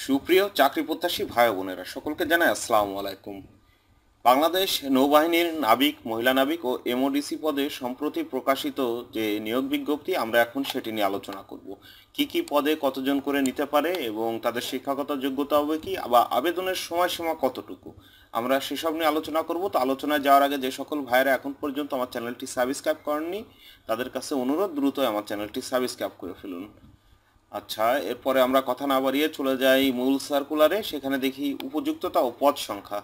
সুপ্রিয় চাকরি প্রত্যাশী ভাই বোনেরা সকলকে জানাই আসসালামু আলাইকুম। বাংলাদেশ নৌবাহিনীর নাবিক, মহিলা নাবিক ও এমওডিসি পদে সম্প্রতি প্রকাশিত যে নিয়োগ বিজ্ঞপ্তি, আমরা এখন সেটি নিয়ে আলোচনা করব। কি পদে কতজন করে নিতে পারে এবং তাদের শিক্ষাগত যোগ্যতা হবে কি, বা আবেদনের সময়সীমা কতটুকু, আমরা সেসব নিয়ে আলোচনা করব। তো আলোচনায় যাওয়ার আগে যে সকল ভাইয়েরা এখন পর্যন্ত আমার চ্যানেলটি সাবস্ক্রাইব করেননি তাদের কাছে অনুরোধ, দ্রুত আমার চ্যানেলটি সাবস্ক্রাইব করে ফেলুন। আচ্ছা, এরপরে আমরা কথা না বাড়িয়ে চলে যাই মূল সার্কুলারে। সেখানে দেখি উপযুক্ততা ও পদ সংখ্যা।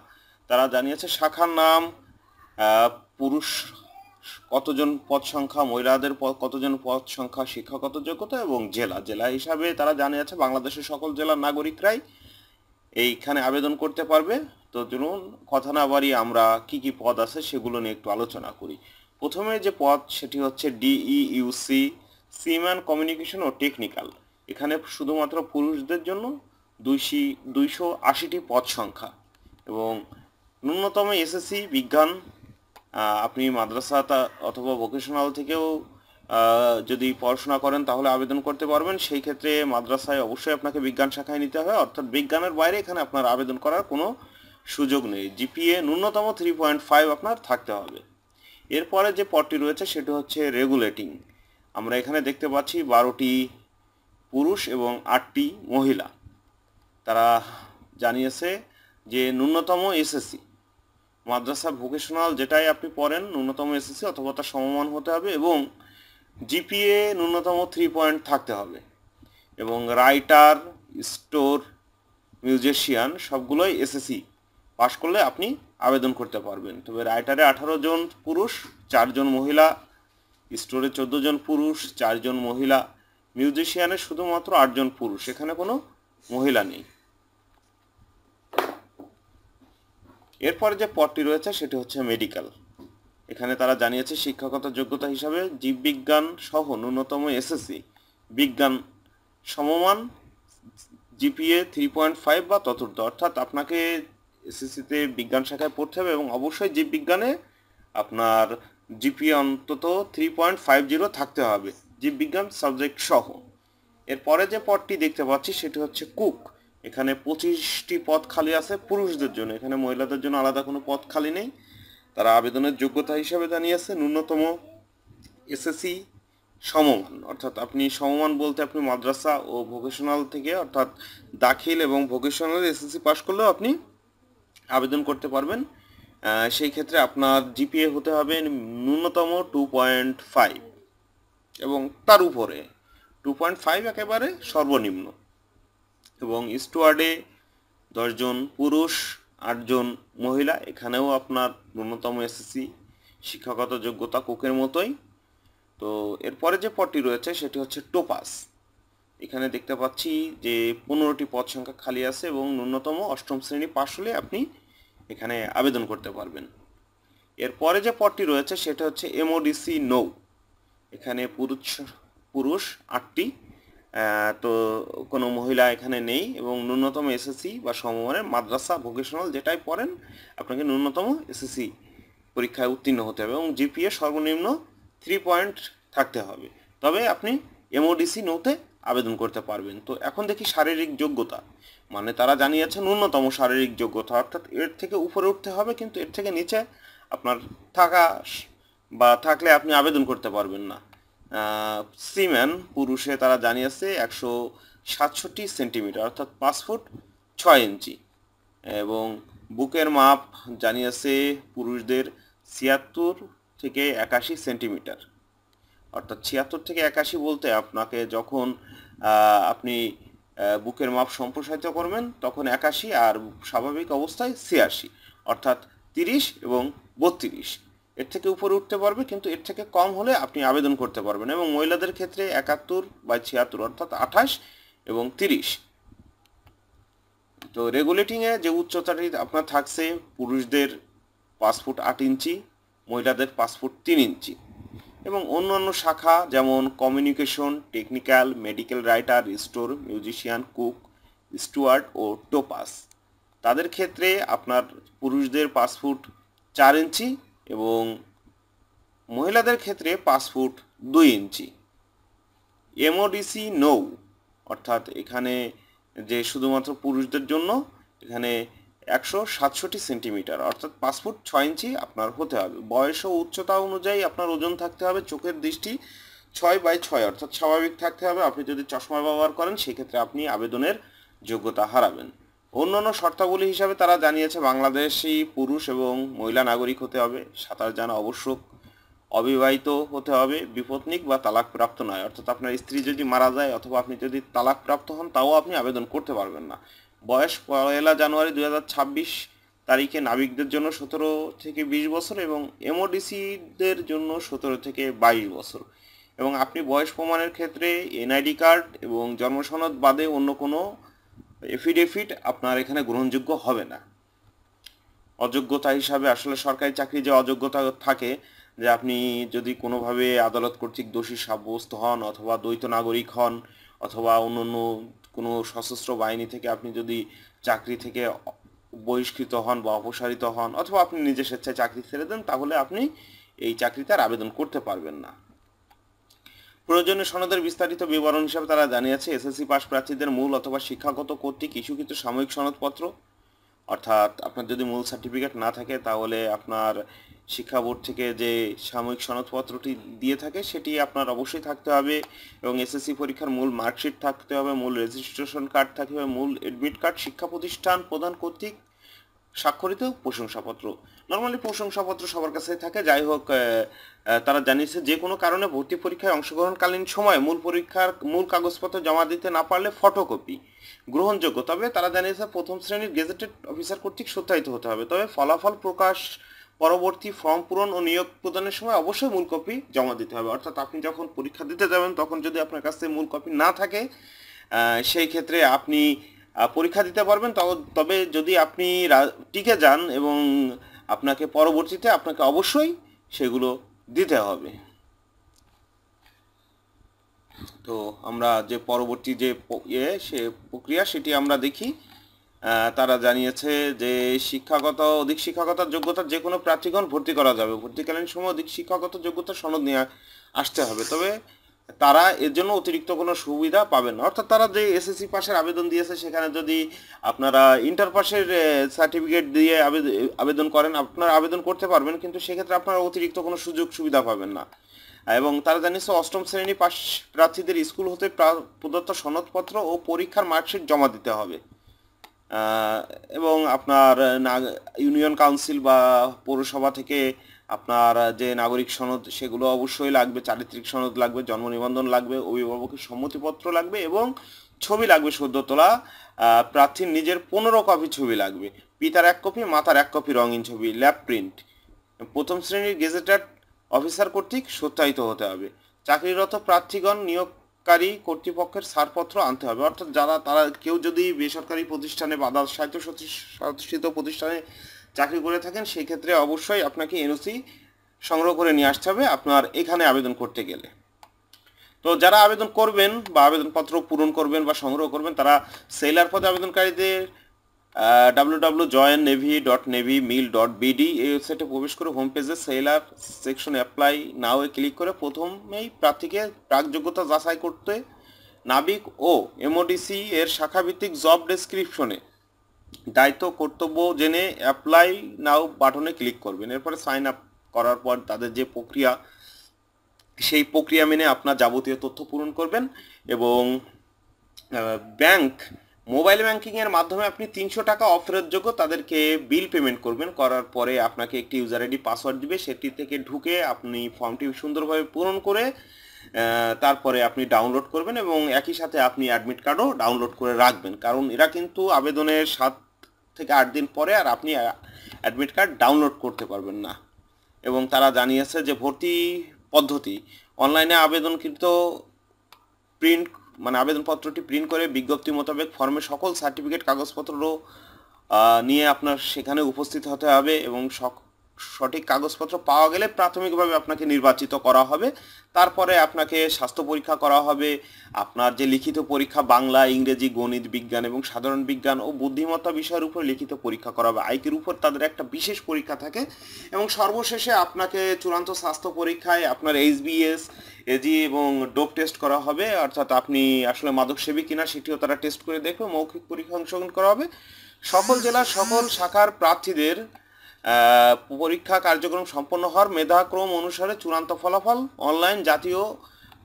তারা জানিয়েছে শাখার নাম, পুরুষ কতজন পদ সংখ্যা, মহিলাদের কতজন পদ সংখ্যা, শিক্ষাগত যোগ্যতা এবং জেলা হিসাবে তারা জানিয়েছে বাংলাদেশের সকল জেলার নাগরিকরাই এইখানে আবেদন করতে পারবে। তো চলুন কথা না বাড়িয়ে আমরা কি পদ আছে সেগুলো নিয়ে একটু আলোচনা করি। প্রথমে যে পদ সেটি হচ্ছে ডিইউসি, সিম্যান কমিউনিকেশন ও টেকনিক্যাল। এখানে শুধুমাত্র পুরুষদের জন্য 280টি পদ সংখ্যা এবং ন্যূনতম এসএসসি বিজ্ঞান। আপনি মাদ্রাসা অথবা ভোকেশনাল থেকেও যদি পড়াশোনা করেন তাহলে আবেদন করতে পারবেন। সেই ক্ষেত্রে মাদ্রাসায় অবশ্যই আপনাকে বিজ্ঞান শাখায় নিতে হবে, অর্থাৎ বিজ্ঞানের বাইরে এখানে আপনার আবেদন করার কোনো সুযোগ নেই। জিপিএ ন্যূনতম 3.5 আপনার থাকতে হবে। এরপরে যে পদটি রয়েছে সেটি হচ্ছে রেগুলেটিং। আমরা এখানে দেখতে পাচ্ছি 12টি পুরুষ এবং 8টি মহিলা। তারা জানিয়েছে যে ন্যূনতম এসএসসি, মাদ্রাসা ভোকেশনাল যেটাই আপনি পড়েন ন্যূনতম এসএসসি অথবা তার সমমান হতে হবে এবং জিপিএ ন্যূনতম 3 থাকতে হবে এবং রাইটার, স্টোর, মিউজিশিয়ান সবগুলোই এসএসসি পাশ করলে আপনি আবেদন করতে পারবেন। তবে রাইটারে 18 জন পুরুষ, 4 জন মহিলা, স্টোরে 14 জন পুরুষ, 4 জন মহিলা, মিউজিশিয়ানে শুধুমাত্র 8 জন পুরুষ, এখানে কোনো মহিলা নেই। এরপরে যে পদটি রয়েছে সেটি হচ্ছে মেডিকেল। এখানে তারা জানিয়েছে শিক্ষাগত যোগ্যতা হিসাবে জীববিজ্ঞান সহ ন্যূনতম এসএসসি বিজ্ঞান সমমান, জিপিএ 3.5 বা ততোর্ধ, অর্থাৎ আপনাকে এসএসসিতে বিজ্ঞান শাখায় পড়তে হবে এবং অবশ্যই জীববিজ্ঞানে আপনার জিপিএ অন্তত 3.50 থাকতে হবে, জীববিজ্ঞান সাবজেক্ট সহ। এরপরে যে পদটি দেখতে পাচ্ছি সেটি হচ্ছে কুক। এখানে 25টি পদ খালি আছে পুরুষদের জন্য, এখানে মহিলাদের জন্য আলাদা কোনো পদ খালি নেই। তারা আবেদনের যোগ্যতা হিসাবে জানিয়েছে ন্যূনতম এসএসসি সমমান, অর্থাৎ আপনি সমমান বলতে আপনি মাদ্রাসা ও ভোকেশনাল থেকে, অর্থাৎ দাখিল এবং ভোকেশনাল এসএসসি পাশ করলেও আপনি আবেদন করতে পারবেন। সেই ক্ষেত্রে আপনার জিপিএ হতে হবে ন্যূনতম 2.5 এবং তার উপরে 2.5 একেবারে সর্বনিম্ন। এবং স্টুয়ার্ডে 10 জন পুরুষ, 8 জন মহিলা, এখানেও আপনার ন্যূনতম এসএসসি শিক্ষাগত যোগ্যতা কুকের মতোই। তো এরপরে যে পদটি রয়েছে সেটি হচ্ছে টোপাস। এখানে দেখতে পাচ্ছি যে 15টি পদ সংখ্যা খালি আছে এবং ন্যূনতম 8ম শ্রেণী পাশ হলে আপনি এখানে আবেদন করতে পারবেন। এরপরে যে পদটি রয়েছে সেটা হচ্ছে এমওডিসি নৌ। এখানে পুরুষ 8টি, তো কোনো মহিলা এখানে নেই এবং ন্যূনতম এসএসসি বা সমমানের মাদ্রাসা ভোকেশনাল যেটাই পড়েন আপনাকে ন্যূনতম এসএসসি পরীক্ষায় উত্তীর্ণ হতে হবে এবং জিপিএ সর্বনিম্ন 3 থাকতে হবে, তবে আপনি এমওডিসি নৌতে আবেদন করতে পারবেন। তো এখন দেখি শারীরিক যোগ্যতা। মানে তারা জানিয়েছে ন্যূনতম শারীরিক যোগ্যতা, অর্থাৎ এর থেকে উপরে উঠতে হবে কিন্তু এর থেকে নিচে আপনার থাকলে আপনি আবেদন করতে পারবেন না। সিম্যান পুরুষে তারা জানিয়েছে 167 সেন্টিমিটার, অর্থাৎ 5 ফুট 6 ইঞ্চি এবং বুকের মাপ জানিয়েছে পুরুষদের 76 থেকে 81 সেন্টিমিটার, অর্থাৎ 76 থেকে 81 বলতে আপনাকে যখন আপনি বুকের মাপ সম্প্রসারিত করবেন তখন 81 আর স্বাভাবিক অবস্থায় 86, অর্থাৎ 30 এবং 32। এর থেকে উপরে উঠতে পারবে কিন্তু এর থেকে কম হলে আপনি আবেদন করতে পারবেন। এবং মহিলাদের ক্ষেত্রে 71/76 অর্থাৎ 28 এবং 30। তো রেগুলেটিংয়ে যে উচ্চতাটি আপনার থাকছে পুরুষদের 5 ফুট 8 ইঞ্চি, মহিলাদের 5 ফুট 3 ইঞ্চি এবং অন্যান্য শাখা যেমন communication, technical, medical writer, store, musician, cook, steward ও টোপাস, তাদের ক্ষেত্রে আপনার পুরুষদের 5 ফুট 4 ইঞ্চি এবং মহিলাদের ক্ষেত্রে 5 ফুট 2 ইঞ্চি। এমওডিসি নৌ, অর্থাৎ এখানে যে শুধুমাত্র পুরুষদের জন্য এখানে 167 সেন্টিমিটার অর্থাৎ 5 ফুট 6 ইঞ্চি আপনার হতে হবে। বয়স ও উচ্চতা অনুযায়ী আপনার ওজন থাকতে হবে। চোখের দৃষ্টি 6/6 অর্থাৎ স্বাভাবিক থাকতে হবে। আপনি যদি চশমা ব্যবহার করেন সেক্ষেত্রে আপনি আবেদনের যোগ্যতা হারাবেন। অন্যান্য শর্তাবলী হিসাবে তারা জানিয়েছে বাংলাদেশি পুরুষ এবং মহিলা নাগরিক হতে হবে, সাঁতার জানা আবশ্যক, অবিবাহিত হতে হবে, বিপত্নিক বা তালাকপ্রাপ্ত নয় অর্থাৎ আপনার স্ত্রী যদি মারা যায় অথবা আপনি যদি তালাকপ্রাপ্ত হন তাও আপনি আবেদন করতে পারবেন না। বয়স 1 জানুয়ারি 2026 তারিখে নাবিকদের জন্য 17 থেকে 20 বছর এবং এমওডিসিদের জন্য 17 থেকে 22 বছর। এবং আপনি বয়স প্রমাণের ক্ষেত্রে এনআইডি কার্ড এবং জন্মসনদ বাদে অন্য কোনো এফিডেভিট আপনার এখানে গ্রহণযোগ্য হবে না। অযোগ্যতা হিসাবে আসলে সরকারি চাকরি যে অযোগ্যতা থাকে, যে আপনি যদি কোনোভাবে আদালত কর্তৃক দোষী সাব্যস্ত হন অথবা দ্বৈত নাগরিক হন অথবা অন্যান্য কোনো সশস্ত্র বাহিনী থেকে আপনি যদি চাকরি থেকে বহিষ্কৃত হন বা অপসারিত হন অথবা আপনি নিজে স্বেচ্ছায় চাকরি ছেড়ে দেন, তাহলে আপনি এই চাকরিতে আর আবেদন করতে পারবেন না। প্রয়োজনীয় সনদের বিস্তারিত বিবরণ হিসাবে তারা জানিয়েছে এসএসসি পাস প্রার্থীদের মূল অথবা শিক্ষাগত কর্তৃক ইস্যুকৃত সাময়িক সনদপত্র, অর্থাৎ আপনার যদি মূল সার্টিফিকেট না থাকে তাহলে আপনার শিক্ষা বোর্ড থেকে যে সাময়িক সনদপত্রটি দিয়ে থাকে সেটি আপনার অবশ্যই থাকতে হবে এবং এসএসসি পরীক্ষার মূল মার্কশিট থাকতে হবে, মূল রেজিস্ট্রেশন কার্ড থাকতে হবে, মূল এডমিট কার্ড, শিক্ষা প্রতিষ্ঠান প্রদান কর্তৃক স্বাক্ষরিত প্রশংসাপত্র। নর্মালি প্রশংসাপত্র সবার কাছে থাকে। যাই হোক, তারা জানিয়েছে যে কোনো কারণে ভর্তি পরীক্ষায় অংশগ্রহণকালীন সময় মূল কাগজপত্র জমা দিতে না পারলে ফটোকপি গ্রহণযোগ্য, তবে তারা জানিয়েছে প্রথম শ্রেণীর গেজেটেড অফিসার কর্তৃক সত্যায়িত হতে হবে। তবে ফলাফল প্রকাশ পরবর্তী ফর্ম পূরণ ও নিয়োগ প্রদানের সময় অবশ্যই মূল কপি জমা দিতে হবে। অর্থাৎ আপনি যখন পরীক্ষা দিতে যাবেন তখন যদি আপনার কাছে মূল কপি না থাকে সেই ক্ষেত্রে আপনি পরীক্ষা দিতে পারবেন, তবে যদি আপনি টিকে যান এবং আপনাকে পরবর্তীতে আপনাকে অবশ্যই সেগুলো দিতে হবে। তো আমরা যে পরবর্তী যে সে প্রক্রিয়া সেটি আমরা দেখি। তারা জানিয়েছে যে অধিক শিক্ষাগত যোগ্যতার যে কোনো প্রার্থীগণ ভর্তি করা যাবে। ভর্তিকালীন সময় অধিক শিক্ষাগত যোগ্যতার সনদ নিয়ে আসতে হবে, তবে তারা এর জন্য অতিরিক্ত কোনো সুবিধা পাবেন না। অর্থাৎ তারা যে এসএসসি পাশের আবেদন দিয়েছে সেখানে যদি আপনারা ইন্টার পাশের সার্টিফিকেট দিয়ে আবেদন করেন আপনারা আবেদন করতে পারবেন, কিন্তু সেক্ষেত্রে আপনারা অতিরিক্ত কোনো সুযোগ সুবিধা পাবেন না। এবং তারা জানিয়েছে অষ্টম শ্রেণী পাশ প্রার্থীদের স্কুল হতে প্রদত্ত সনদপত্র ও পরীক্ষার মার্কশিট জমা দিতে হবে এবং আপনার ইউনিয়ন কাউন্সিল বা পৌরসভা থেকে আপনার যে নাগরিক সনদ সেগুলো অবশ্যই লাগবে, চারিত্রিক সনদ লাগবে, জন্ম নিবন্ধন লাগবে, অভিভাবকের সম্মতিপত্র লাগবে এবং ছবি লাগবে সদ্য তোলা। প্রার্থীর নিজের 15 কপি ছবি লাগবে, পিতার 1 কপি, মাতার 1 কপি রঙিন ছবি, ল্যাব প্রিন্ট, প্রথম শ্রেণীর গেজেটেড অফিসার কর্তৃক সত্যায়িত হতে হবে। চাকরিরত প্রার্থীগণ নিয়োগকারী কর্তৃপক্ষের ছাড়পত্র আনতে হবে। অর্থাৎ তারা কেউ যদি বেসরকারি প্রতিষ্ঠানে বা স্বায়ত্তশাসিত প্রতিষ্ঠানে চাকরি করে থাকেন সেই ক্ষেত্রে অবশ্যই আপনাকে এনওসি সংগ্রহ করে নিয়ে আসতে হবে আপনার এখানে আবেদন করতে গেলে। তো যারা আবেদন করবেন বা আবেদনপত্র পূরণ করবেন বা সংগ্রহ করবেন তারা সেলার পদে আবেদনকারীদের www.joinnavy.navymil.bd এই ওয়েবসাইটে প্রবেশ করে হোম পেজে সেলার সেকশনে অ্যাপ্লাই নাও এ ক্লিক করে প্রথমেই প্রার্থীকে প্রাক যোগ্যতা যাচাই করতে নাবিক ও এমওডিসি এর শাখাভিত্তিক জব ডেসক্রিপশনে দায়িত্ব কর্তব্য জেনে অ্যাপ্লাই নাও বাটনে ক্লিক করবেন। এরপরে সাইন আপ করার পর তাদের যে প্রক্রিয়া সেই প্রক্রিয়া মেনে আপনার যাবতীয় তথ্য পূরণ করবেন এবং মোবাইল ব্যাংকিংয়ের মাধ্যমে আপনি 300 টাকা অফেরতযোগ্য তাদেরকে বিল পেমেন্ট করবেন। করার পরে আপনাকে একটি ইউজার আইডি পাসওয়ার্ড দিবে, সেটি থেকে ঢুকে আপনি ফর্মটি সুন্দরভাবে পূরণ করে তারপরে আপনি ডাউনলোড করবেন এবং একই সাথে আপনি অ্যাডমিট কার্ডও ডাউনলোড করে রাখবেন, কারণ এরা কিন্তু আবেদনের 7 থেকে 8 দিন পরে আর আপনি অ্যাডমিট কার্ড ডাউনলোড করতে পারবেন না। এবং তারা জানিয়েছে যে ভর্তি পদ্ধতি অনলাইনে আবেদনকৃত আবেদনপত্রটি প্রিন্ট করে বিজ্ঞপ্তি মোতাবেক ফর্মে সকল সার্টিফিকেট কাগজপত্র নিয়ে আপনার সেখানে উপস্থিত হতে হবে এবং সঠিক কাগজপত্র পাওয়া গেলে প্রাথমিকভাবে আপনাকে নির্বাচিত করা হবে। তারপরে আপনাকে স্বাস্থ্য পরীক্ষা করা হবে, আপনার যে লিখিত পরীক্ষা বাংলা, ইংরেজি, গণিত, বিজ্ঞান এবং সাধারণ বিজ্ঞান ও বুদ্ধিমত্তা বিষয়ের উপর লিখিত পরীক্ষা করা হবে। আইকিউর উপর তাদের একটা বিশেষ পরীক্ষা থাকে এবং সর্বশেষে আপনাকে চূড়ান্ত স্বাস্থ্য পরীক্ষায় আপনার এইচবিএস, এজি এবং ডোপ টেস্ট করা হবে, অর্থাৎ আপনি আসলে মাদকসেবী কিনা সেটিও তারা টেস্ট করে দেখবে। মৌখিক পরীক্ষা অংশগ্রহণ করা হবে। সকল জেলার সকল শাখার প্রার্থীদের পরীক্ষা কার্যক্রম সম্পন্ন হওয়ার মেধাক্রম অনুসারে চূড়ান্ত ফলাফল অনলাইন জাতীয়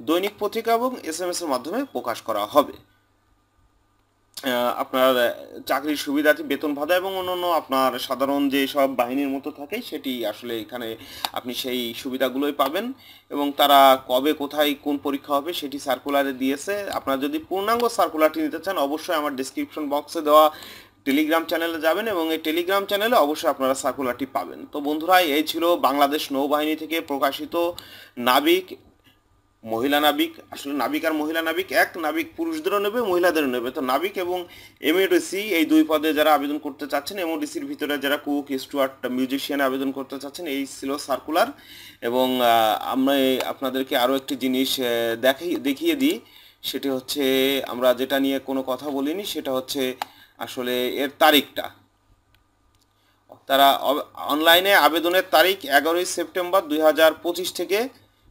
দৈনিক পত্রিকা এবং SMS এর মাধ্যমে প্রকাশ করা হবে। আপনার চাকরির সুবিধাটি বেতন ভাতা এবং অন্যান্য আপনার সাধারণ যে সব বাহিনীর মতো থাকে সেটি আসলে এখানে আপনি সেই সুবিধাগুলোই পাবেন। এবং তারা কবে কোথায় কোন পরীক্ষা হবে সেটি সার্কুলারে দিয়েছে। আপনারা যদি পূর্ণাঙ্গ সার্কুলারটি নিতে চান অবশ্যই আমার ডেসক্রিপশন বক্সে দেওয়া টেলিগ্রাম চ্যানেলে যাবেন এবং এই টেলিগ্রাম চ্যানেলে অবশ্যই আপনারা সার্কুলারটি পাবেন। তো বন্ধুরা, এই ছিল বাংলাদেশ নৌবাহিনী থেকে প্রকাশিত নাবিক, মহিলা নাবিক, আসলে নাবিক আর মহিলা নাবিক এক, নাবিক পুরুষদেরও নেবে মহিলাদেরও নেবে। তো নাবিক এবং এমওডিসি এই দুই পদে যারা আবেদন করতে চাচ্ছেন, এমওডিসির ভিতরে যারা কুক, স্টুয়ার্ড, মিউজিশিয়ান আবেদন করতে চাচ্ছেন, এই ছিল সার্কুলার। এবং আমরা আপনাদেরকে আরও একটি জিনিস দেখিয়ে দিই, সেটি হচ্ছে আমরা যেটা নিয়ে কোনো কথা বলিনি, সেটা হচ্ছে আসলে এর তারিখটা। তারা অনলাইনে আবেদনের তারিখ 11ই সেপ্টেম্বর 2025 থেকে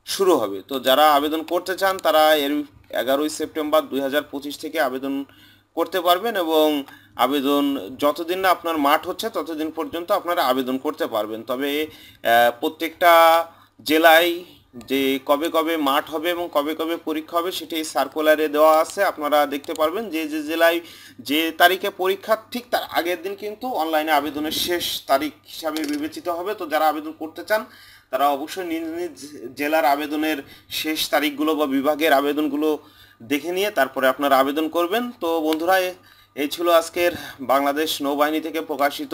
শুরু হবে। তো যারা আবেদন করতে চান তারা এর 11ই সেপ্টেম্বর 2025 থেকে আবেদন করতে পারবেন এবং আবেদন যতদিন না আপনার মাঠ হচ্ছে ততদিন পর্যন্ত আপনারা আবেদন করতে পারবেন। তবে প্রত্যেকটা জেলায় যে কবে কবে মাঠ হবে এবং কবে কবে পরীক্ষা হবে সেটি সার্কুলারে দেওয়া আছে, আপনারা দেখতে পারবেন। যে যে জেলায় যে তারিখে পরীক্ষা ঠিক তার আগের দিন কিন্তু অনলাইনে আবেদনের শেষ তারিখ হিসাবে বিবেচিত হবে। তো যারা আবেদন করতে চান তারা অবশ্যই নিজ নিজ জেলার আবেদনের শেষ তারিখগুলো বা বিভাগের আবেদনগুলো দেখে নিয়ে তারপরে আপনারা আবেদন করবেন। তো বন্ধুরা, এই ছিল আজকের বাংলাদেশ নৌবাহিনী থেকে প্রকাশিত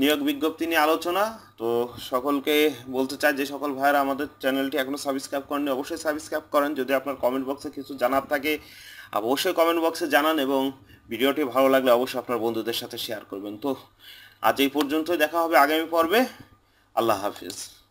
নিয়োগ বিজ্ঞপ্তি নিয়ে আলোচনা। তো সকলকে বলতে চাই যে সকল ভাইয়েরা আমাদের চ্যানেলটি এখনও সাবস্ক্রাইব করেননি অবশ্যই সাবস্ক্রাইব করেন। যদি আপনার কমেন্ট বক্সে কিছু জানার থাকে অবশ্যই কমেন্ট বক্সে জানান এবং ভিডিওটি ভালো লাগলে অবশ্যই আপনার বন্ধুদের সাথে শেয়ার করবেন। তো আজ এই পর্যন্তই, দেখা হবে আগামী পর্বে। আল্লাহ হাফিজ।